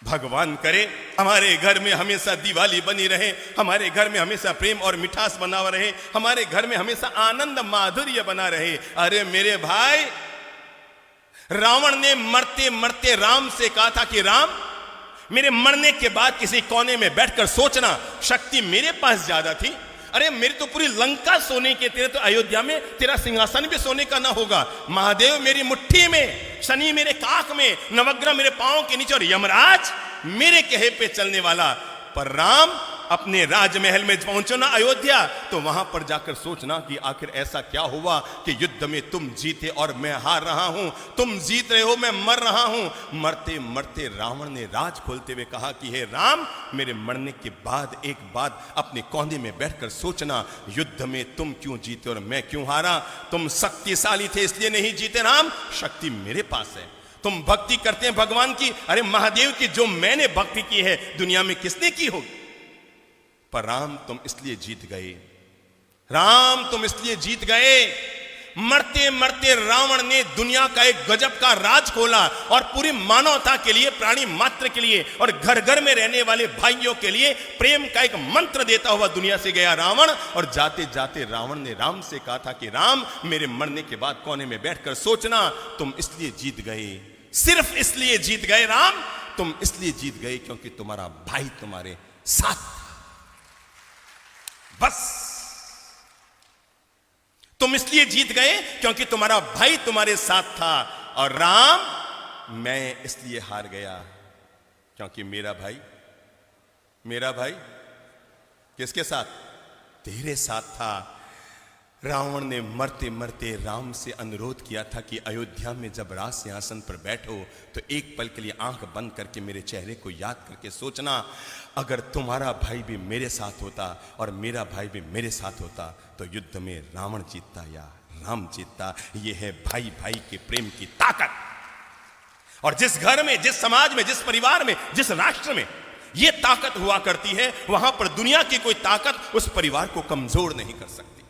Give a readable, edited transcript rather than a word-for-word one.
भगवान करे हमारे घर में हमेशा दिवाली बनी रहे, हमारे घर में हमेशा प्रेम और मिठास बना रहे, हमारे घर में हमेशा आनंद माधुर्य बना रहे। अरे मेरे भाई, रावण ने मरते मरते राम से कहा था कि राम, मेरे मरने के बाद किसी कोने में बैठकर सोचना, शक्ति मेरे पास ज्यादा थी। अरे मेरी तो पूरी लंका सोने की, तेरे तो अयोध्या में तेरा सिंहासन भी सोने का ना होगा। महादेव मेरी मुट्ठी में, शनि मेरे काख में, नवग्रह मेरे पांव के नीचे और यमराज मेरे कहे पे चलने वाला। पर राम अपने राजमहल में पहुंचो ना अयोध्या, तो वहां पर जाकर सोचना कि आखिर ऐसा क्या हुआ कि युद्ध में तुम जीते और मैं हार रहा हूं, तुम जीत रहे हो मैं मर रहा हूं। मरते मरते रावण ने राज खोलते हुए कहा कि हे राम, मेरे मरने के बाद एक बात अपने कोने में बैठकर सोचना, युद्ध में तुम क्यों जीते और मैं क्यों हारा। तुम शक्तिशाली थे इसलिए नहीं जीते राम, शक्ति मेरे पास है। तुम भक्ति करते हैं भगवान की, अरे महादेव की जो मैंने भक्ति की है दुनिया में किसने की होगी। पर राम तुम इसलिए जीत गए, राम तुम इसलिए जीत गए। मरते मरते रावण ने दुनिया का एक गजब का राज खोला और पूरी मानवता के लिए, प्राणी मात्र के लिए और घर घर में रहने वाले भाइयों के लिए प्रेम का एक मंत्र देता हुआ दुनिया से गया रावण। और जाते जाते रावण ने राम से कहा था कि राम, मेरे मरने के बाद कोने में बैठकर सोचना, तुम इसलिए जीत गए, सिर्फ इसलिए जीत गए राम, तुम इसलिए जीत गए क्योंकि तुम्हारा भाई तुम्हारे साथ था। बस तुम इसलिए जीत गए क्योंकि तुम्हारा भाई तुम्हारे साथ था। और राम, मैं इसलिए हार गया क्योंकि मेरा भाई किसके साथ? तेरे साथ था। रावण ने मरते मरते राम से अनुरोध किया था कि अयोध्या में जब राज सिंहासन पर बैठो तो एक पल के लिए आंख बंद करके मेरे चेहरे को याद करके सोचना, अगर तुम्हारा भाई भी मेरे साथ होता और मेरा भाई भी मेरे साथ होता तो युद्ध में रावण जीतता या राम जीतता। यह है भाई भाई के प्रेम की ताकत। और जिस घर में, जिस समाज में, जिस परिवार में, जिस राष्ट्र में यह ताकत हुआ करती है, वहां पर दुनिया की कोई ताकत उस परिवार को कमजोर नहीं कर सकती।